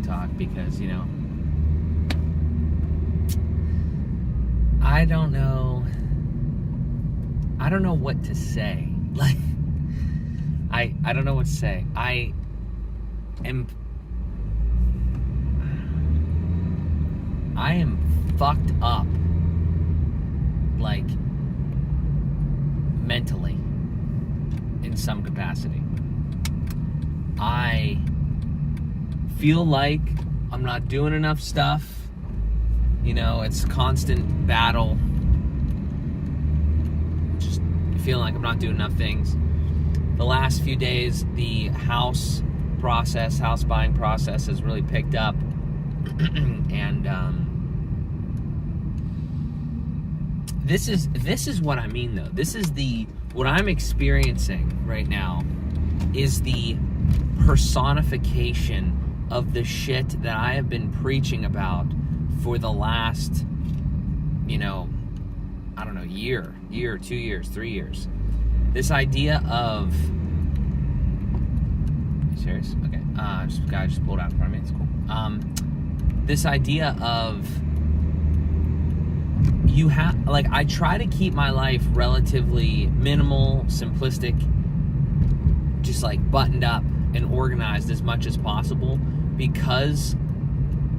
talk because, you know, I don't know what to say. Like, I don't know what to say. I am fucked up, like, mentally, in some capacity. I feel like I'm not doing enough stuff. You know, it's a constant battle. Just feeling like I'm not doing enough things. The last few days, the house buying process has really picked up. And this is what I mean, though. What I'm experiencing right now is the personification of the shit that I have been preaching about for the last, you know, I don't know, year, 2 years, 3 years. This idea of... Are you serious? Okay. Guy just pulled out in front of me. It's cool. This idea of... You have... Like, I try to keep my life relatively minimal, simplistic, just, like, buttoned up and organized as much as possible, because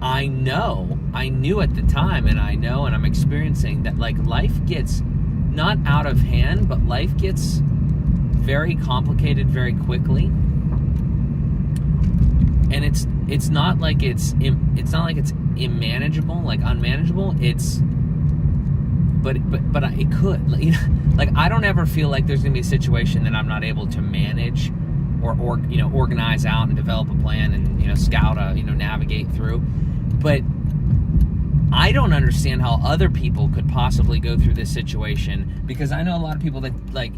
I knew at the time, and I'm experiencing that, like, life gets not out of hand, but life gets very complicated very quickly. And it's not like it's unmanageable, like unmanageable. But it could, you know, like, I don't ever feel like there's gonna be a situation that I'm not able to manage or you know, organize out and develop a plan and, you know, navigate through. But I don't understand how other people could possibly go through this situation, because I know a lot of people that, like,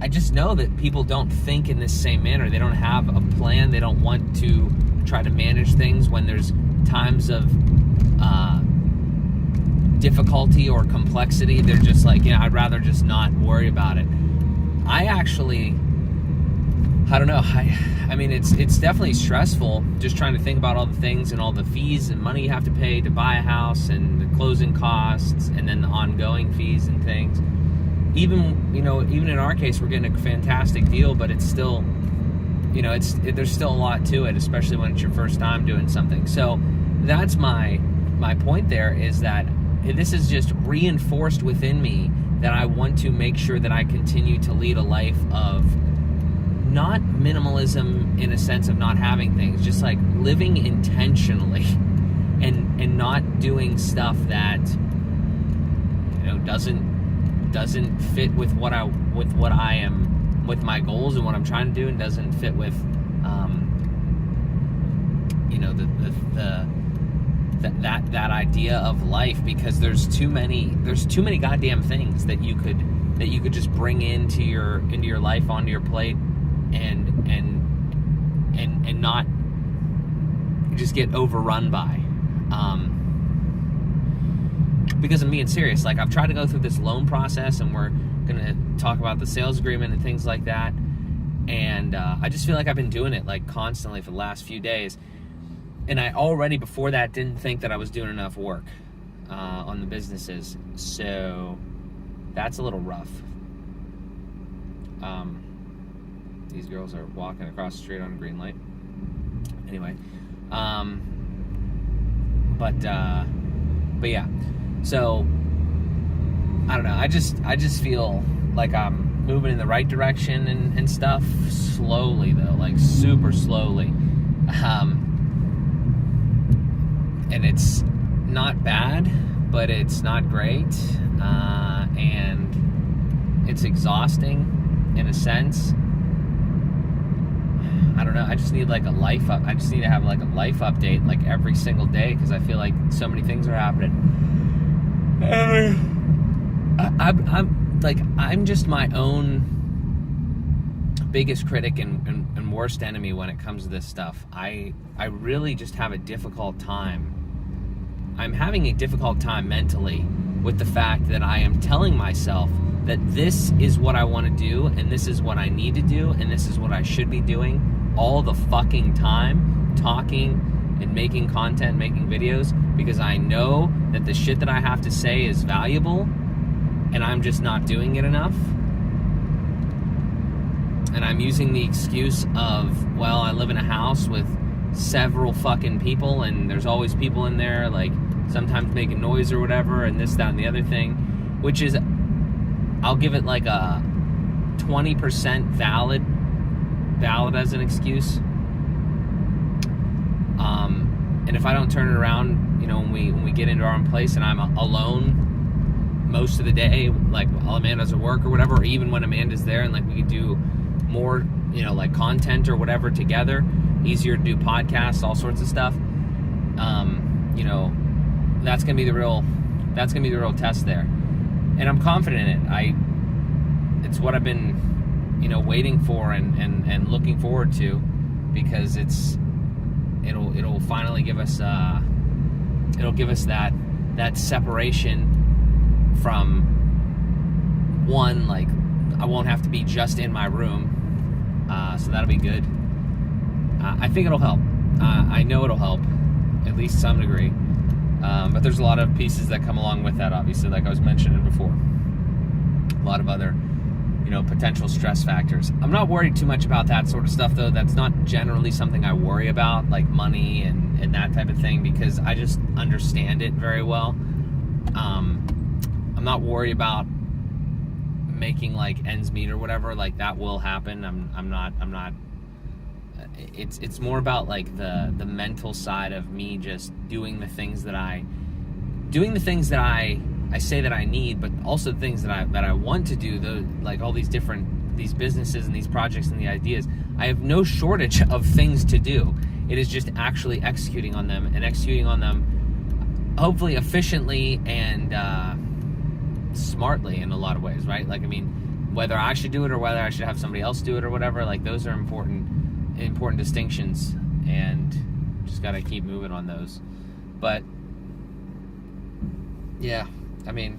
I just know that people don't think in this same manner. They don't have a plan. They don't want to try to manage things when there's times of difficulty or complexity. They're just like, you know, I'd rather just not worry about it. I don't know. I mean, it's definitely stressful just trying to think about all the things and all the fees and money you have to pay to buy a house, and the closing costs, and then the ongoing fees and things. Even in our case, we're getting a fantastic deal, but it's still, you know, there's still a lot to it, especially when it's your first time doing something. So that's my point there, is that this is just reinforced within me that I want to make sure that I continue to lead a life of not minimalism in a sense of not having things, just like living intentionally and not doing stuff that, you know, doesn't fit with what I am, with my goals and what I'm trying to do, and doesn't fit with you know, that idea of life, because there's too many goddamn things that you could just bring into your life, onto your plate, and not just get overrun by. Because I'm being serious. Like, I've tried to go through this loan process, and we're gonna talk about the sales agreement and things like that, and I just feel like I've been doing it, like, constantly for the last few days, and I already before that didn't think that I was doing enough work on the businesses, so that's a little rough. These girls are walking across the street on a green light. Anyway, but yeah. So I don't know. I just feel like I'm moving in the right direction and stuff, slowly though, like super slowly. And it's not bad, but it's not great, and it's exhausting in a sense. I don't know. I just need like a life up. I just need to have like a life update like every single day, because I feel like so many things are happening. I'm just my own biggest critic and worst enemy when it comes to this stuff. I really just have a difficult time. I'm having a difficult time mentally with the fact that I am telling myself that this is what I want to do, and this is what I need to do, and this is what I should be doing all the fucking time, talking in making content, making videos, because I know that the shit that I have to say is valuable, and I'm just not doing it enough. And I'm using the excuse of, well, I live in a house with several fucking people, and there's always people in there, like, sometimes making noise or whatever, and this, that, and the other thing, which is, I'll give it like a 20% valid as an excuse. And if I don't turn it around, when we get into our own place and I'm alone most of the day, like while Amanda's at work or whatever, or even when Amanda's there, and like we could do more, like content or whatever together, easier to do podcasts, all sorts of stuff. That's gonna be the real test there, and I'm confident in it. It's what I've been, waiting for and looking forward to, because it'll finally give us that separation from one, like I won't have to be just in my room, so that'll be good. I think it'll help. I know it'll help, at least some degree. But there's a lot of pieces that come along with that, obviously, like I was mentioning before. A lot of other, potential stress factors. I'm not worried too much about that sort of stuff, though. That's not generally something I worry about, like money and that type of thing, because I just understand it very well. I'm not worried about making like ends meet or whatever. Like that will happen. I'm not. It's more about like the mental side of me just doing the things that I say that I need, but also the things that I want to do, like all these businesses and these projects and the ideas. I have no shortage of things to do. It is just actually executing on them hopefully efficiently and smartly in a lot of ways, right? Like, I mean, whether I should do it or whether I should have somebody else do it or whatever, like those are important distinctions, and just got to keep moving on those. But yeah, I mean,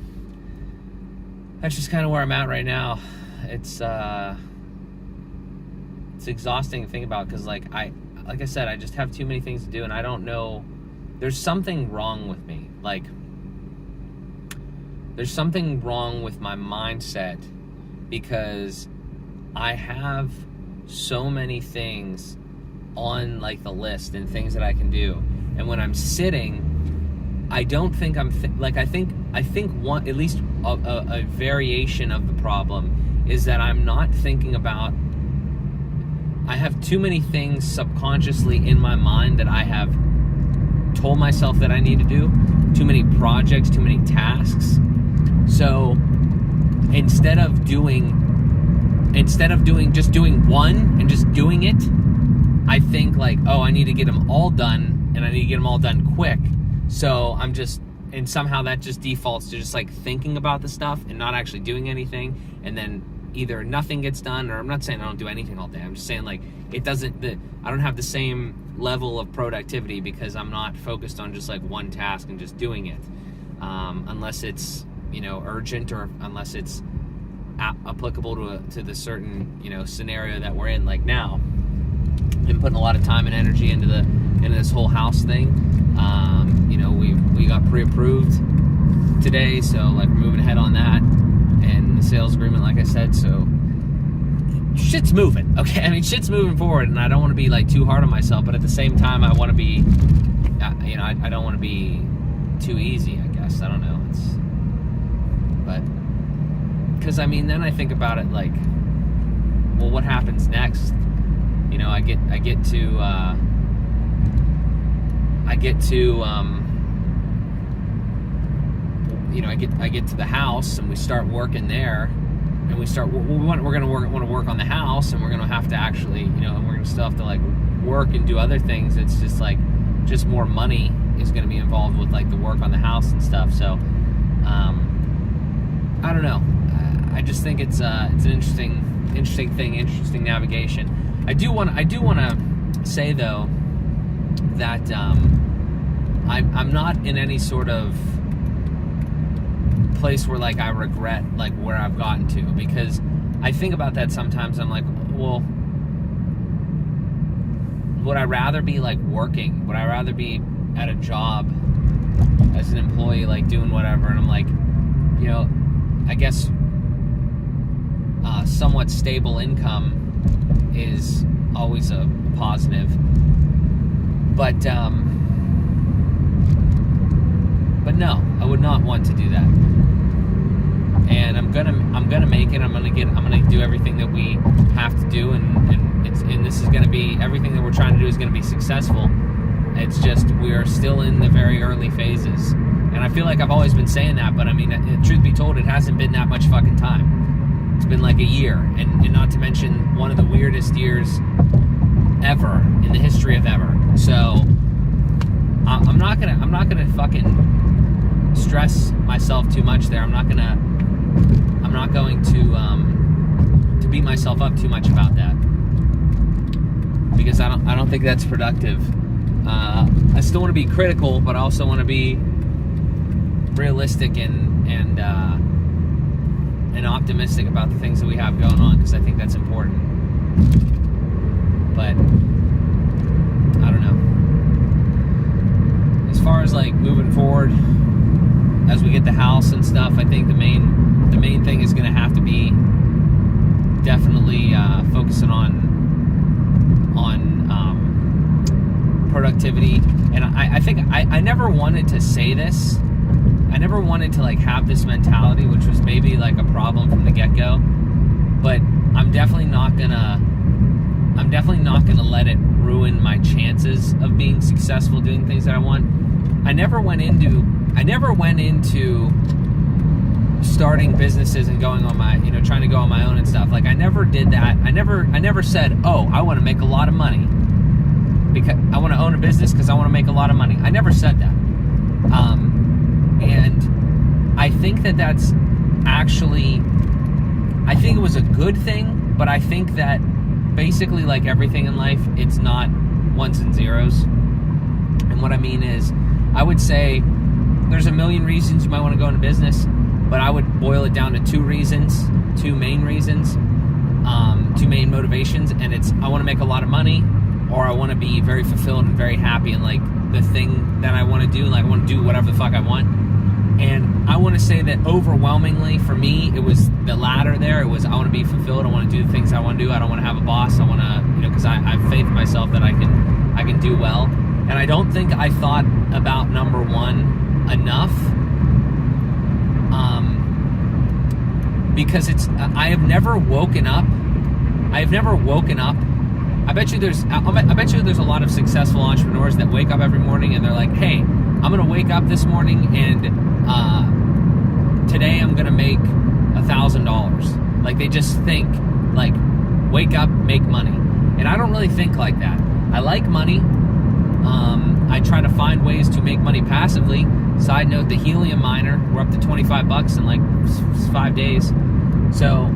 that's just kind of where I'm at right now. It's exhausting to think about, because like I said, I just have too many things to do, and I don't know. There's something wrong with me. Like, there's something wrong with my mindset, because I have so many things on like the list and things that I can do, and when I'm sitting, I don't think I think one, at least a variation of the problem is that I'm not thinking about. I have too many things subconsciously in my mind that I have told myself that I need to do. Too many projects, too many tasks. So instead of doing just doing one and just doing it, I think like, oh, I need to get them all done, and I need to get them all done quick. So and somehow that just defaults to just like thinking about the stuff and not actually doing anything, and then either nothing gets done, or I'm not saying I don't do anything all day. I'm just saying like I don't have the same level of productivity because I'm not focused on just like one task and just doing it, unless it's urgent, or unless it's applicable to the certain scenario that we're in. Like now, been putting a lot of time and energy into this whole house thing. We got pre-approved today, so like we're moving ahead on that, and the sales agreement, like I said. So shit's moving. Okay, I mean, shit's moving forward, and I don't want to be like too hard on myself, but at the same time, I want to be, I don't want to be too easy, I guess. I don't know. Because I mean, then I think about it like, well, what happens next? I get to the house, and we start working there, and we're going to want to work on the house, and we're going to have to actually, and we're going to still have to like work and do other things. It's just like, just more money is going to be involved with like the work on the house and stuff. So, I don't know. I just think it's an interesting thing, interesting navigation. I do want to say though that I'm not in any sort of place where like I regret like where I've gotten to, because I think about that sometimes. I'm like, well, would I rather be like working? Would I rather be at a job as an employee, like doing whatever? And I'm like, you know, I guess somewhat stable income is always a positive, but no, I would not want to do that. And I'm gonna make it. I'm gonna do everything that we have to do, and this is gonna be, everything that we're trying to do is gonna be successful. It's just, we are still in the very early phases, and I feel like I've always been saying that, but I mean, truth be told, it hasn't been that much fucking time. It's been like a year, and not to mention one of the weirdest years ever in the history of ever. So I'm not gonna fucking stress myself too much there. I'm not going to beat myself up too much about that, because I don't think that's productive. I still want to be critical, but I also want to be realistic and optimistic about the things that we have going on, because I think that's important. But I don't know. As far as like moving forward, as we get the house and stuff, I think the main thing is going to have to be definitely focusing on productivity. And I think I never wanted to say this. I never wanted to like have this mentality, which was maybe like a problem from the get-go. But I'm definitely not gonna let it ruin my chances of being successful doing things that I want. I never went into starting businesses and going on my, trying to go on my own and stuff. Like, I never did that. I never said, oh, I want to make a lot of money because I want to own a business because I want to make a lot of money. I never said that. And I think that's actually, I think it was a good thing, but I think that basically, like everything in life, it's not ones and zeros. And what I mean is, I would say there's a million reasons you might want to go into business, but I would boil it down to two main reasons, two main motivations, and it's, I want to make a lot of money, or I want to be very fulfilled and very happy in like the thing that I want to do. Like, I want to do whatever the fuck I want. And I want to say that overwhelmingly for me, it was the latter there. It was, I want to be fulfilled. I want to do the things I want to do. I don't want to have a boss. I want to, because I have faith in myself that I can do well. And I don't think I thought about number one enough, because I have never woken up. I bet you there's a lot of successful entrepreneurs that wake up every morning and they're like, hey, I'm going to wake up this morning and today I'm going to make $1,000. Like, they just think, like, wake up, make money. And I don't really think like that. I like money. I try to find ways to make money passively. Side note, the helium miner, we're up to $25 in like 5 days. So,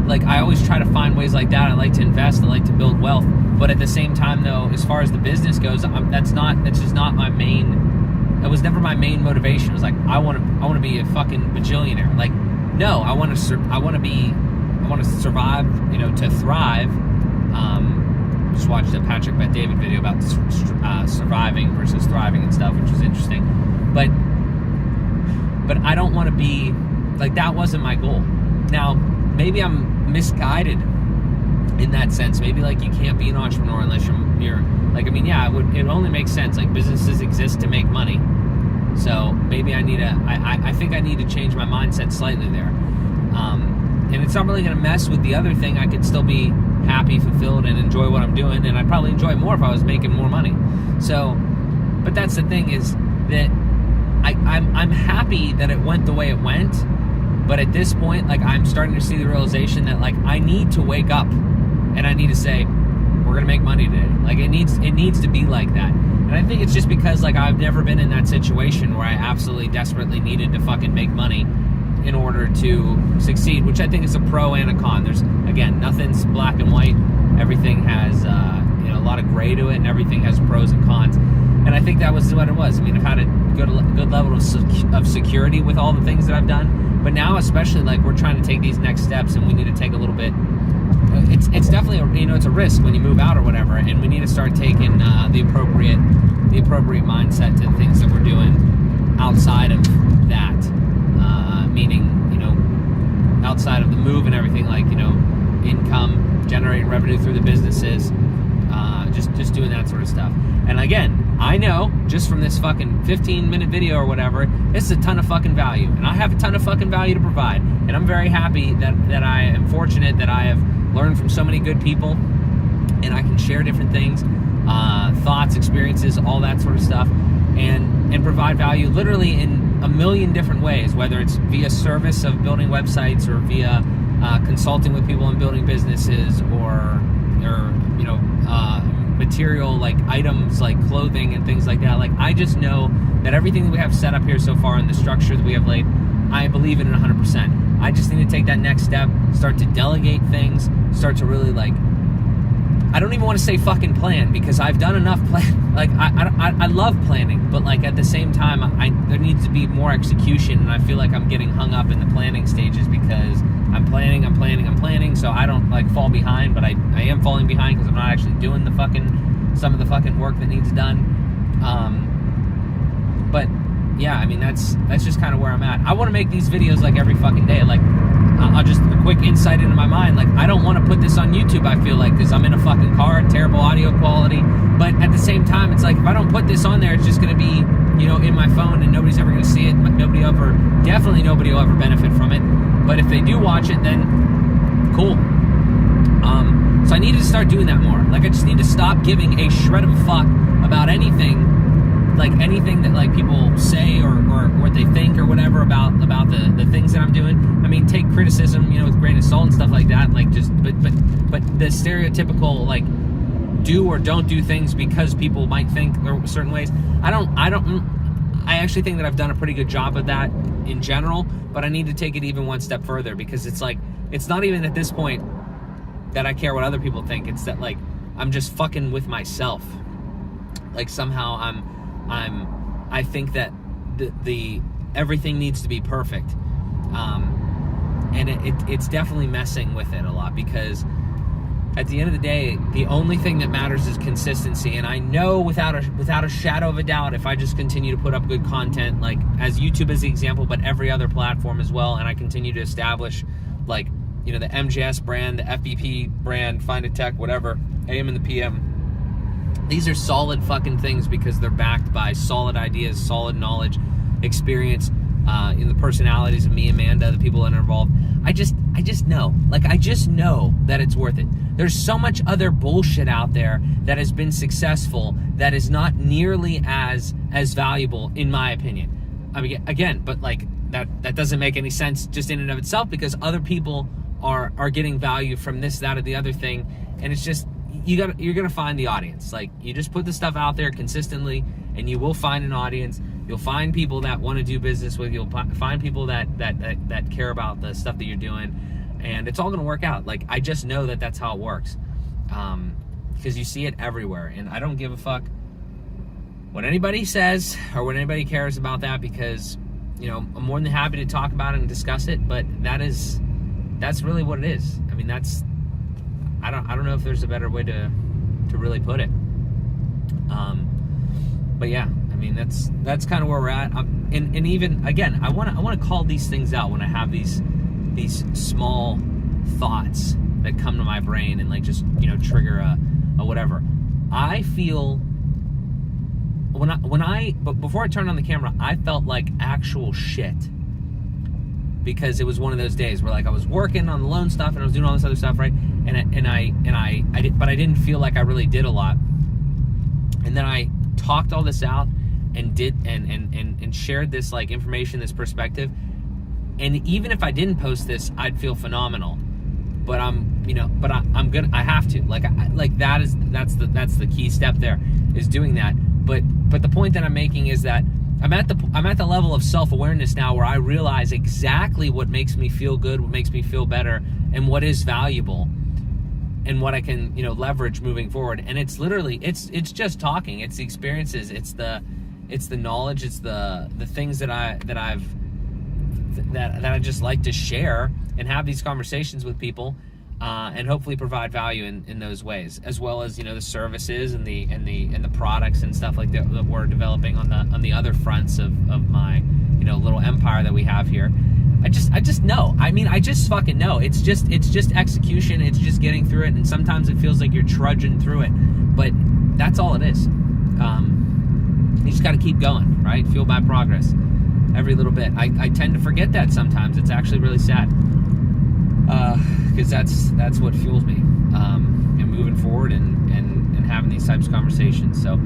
like, I always try to find ways like that. I like to invest. I like to build wealth. But at the same time, though, as far as the business goes, that's just not my main. It was never my main motivation. It was like, I want to be a fucking bajillionaire. Like, no, I want to survive. To thrive. Just watched a Patrick Bet-David video about surviving versus thriving and stuff, which was interesting. But I don't want to be like, that wasn't my goal. Now, maybe I'm misguided in that sense. Maybe like you can't be an entrepreneur unless you're like, I mean, yeah, it only makes sense. Like, businesses exist to make money. So maybe I think I need to change my mindset slightly there. And it's not really going to mess with the other thing. I could still be happy, fulfilled, and enjoy what I'm doing. And I'd probably enjoy it more if I was making more money. So, but that's the thing, is that I'm happy that it went the way it went. But at this point, like, I'm starting to see the realization that, like, I need to wake up and I need to say, we're going to make money today. Like, it needs to be like that. And I think it's just because, like, I've never been in that situation where I absolutely desperately needed to fucking make money in order to succeed, which I think is a pro and a con. There's, again, nothing's black and white. Everything has, a lot of gray to it, and everything has pros and cons. And I think that was what it was. I mean, I've had a good level of security with all the things that I've done. But now, especially, like, we're trying to take these next steps, and we need to take a little bit it's definitely it's a risk when you move out or whatever, and we need to start taking the appropriate mindset to the things that we're doing outside of that, meaning outside of the move and everything, like income, generating revenue through the businesses, just doing that sort of stuff. And again, I know just from this fucking 15-minute video or whatever, this is a ton of fucking value, and I have a ton of fucking value to provide, and I'm very happy that I am fortunate that I have learned from so many good people, and I can share different things, thoughts, experiences, all that sort of stuff, and provide value literally in a million different ways, whether it's via service of building websites or via consulting with people and building businesses, or material like items like clothing and things like that. Like, I just know that everything that we have set up here so far and the structure that we have laid, I believe in it 100%. I just need to take that next step, start to delegate things, start to really I don't even want to say fucking plan, because I've done enough plan. Like, I love planning, but like at the same time, there needs to be more execution, and I feel like I'm getting hung up in the planning stages because I'm planning. So I don't fall behind, but I am falling behind because I'm not actually doing some of the fucking work that needs done. But yeah, I mean, that's just kind of where I'm at. I want to make these videos like every fucking day. Like, I'll just a quick insight into my mind. Like, I don't want to put this on YouTube, I feel like, because I'm in a fucking car, terrible audio quality. But at the same time, it's like, if I don't put this on there, it's just going to be, in my phone, and nobody's ever going to see it. Definitely nobody will ever benefit from it. But if they do watch it, then cool. So I need to start doing that more. Like, I just need to stop giving a shred of a fuck about anything that people say or what they think or whatever about the things that I'm doing. I mean, take criticism, with a grain of salt and stuff like that. Like, just but the stereotypical do or don't do things because people might think certain ways. I actually think that I've done a pretty good job of that in general, but I need to take it even one step further, because it's not even at this point that I care what other people think. It's that I'm just fucking with myself. Like, somehow I think that the everything needs to be perfect, and it's definitely messing with it a lot, because at the end of the day, the only thing that matters is consistency. And I know without a shadow of a doubt, if I just continue to put up good content, like as YouTube as the example, but every other platform as well, and I continue to establish the MJS brand, the FBP brand, Find a Tech, whatever, AM and the PM. These are solid fucking things because they're backed by solid ideas, solid knowledge, experience, in the personalities of me, Amanda, the people that are involved. I just know. I just know that it's worth it. There's so much other bullshit out there that has been successful that is not nearly as valuable, in my opinion. I mean, again, but that doesn't make any sense just in and of itself, because other people are getting value from this, that, or the other thing, and it's just you're gonna find the audience. You just put the stuff out there consistently, and you will find an audience. You'll find people that want to do business with you. You'll find people that care about the stuff that you're doing, and it's all gonna work out. I just know that that's how it works, because you see it everywhere, and I don't give a fuck what anybody says or what anybody cares about that, because I'm more than happy to talk about it and discuss it, but that's really what it is. I mean, I don't know if there's a better way to really put it. But yeah, I mean, that's kind of where we're at. And even again, I want to call these things out when I have these small thoughts that come to my brain and just trigger a whatever. I feel but before I turned on the camera, I felt like actual shit, because it was one of those days where I was working on the loan stuff and I was doing all this other stuff, right? But I didn't feel like I really did a lot. And then I talked all this out and did and shared this information, this perspective. And even if I didn't post this, I'd feel phenomenal. But I'm gonna. I have to. That's the key step there, is doing that. But the point that I'm making is that I'm at the level of self-awareness now where I realize exactly what makes me feel good, what makes me feel better, and what is valuable, and what I can leverage moving forward. And it's literally it's just talking. It's the experiences. It's the knowledge. It's the things that I just like to share and have these conversations with people. and hopefully provide value in those ways, as well as, you know, the services and the products and stuff like that we're developing on the other fronts of my, you know, little empire that we have here. I just know. I mean, I just fucking know. It's just execution. It's just getting through it, and sometimes it feels like you're trudging through it, but that's all it is. You just got to keep going, right? Fueled by progress, every little bit. I tend to forget that sometimes. It's actually really sad, because that's what fuels me, and moving forward and having these types of conversations. So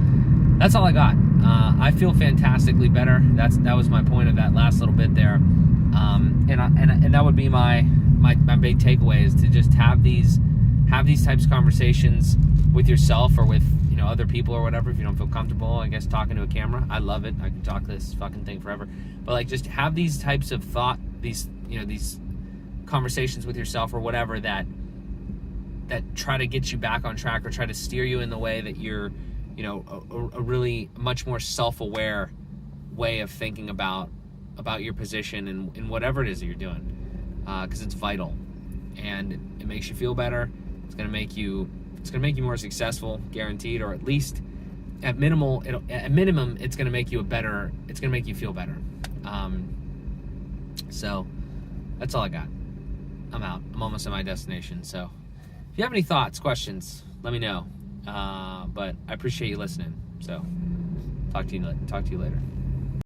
that's all I got. I feel fantastically better. That was my point of that last little bit there. And that would be my big takeaway, is to just have these types of conversations with yourself or with, you know, other people or whatever. If you don't feel comfortable, I guess, talking to a camera, I love it. I can talk this fucking thing forever. But like, just have these types of these conversations with yourself or whatever that try to get you back on track, or try to steer you in the way that you're, you know, a really much more self-aware way of thinking about your position and whatever it is that you're doing, because it's vital, and it makes you feel better. It's gonna make you more successful, guaranteed, or at least at minimum, it's gonna make you feel better. So that's all I got. I'm out. I'm almost at my destination. So if you have any thoughts, questions, let me know. But I appreciate you listening. So talk to you later.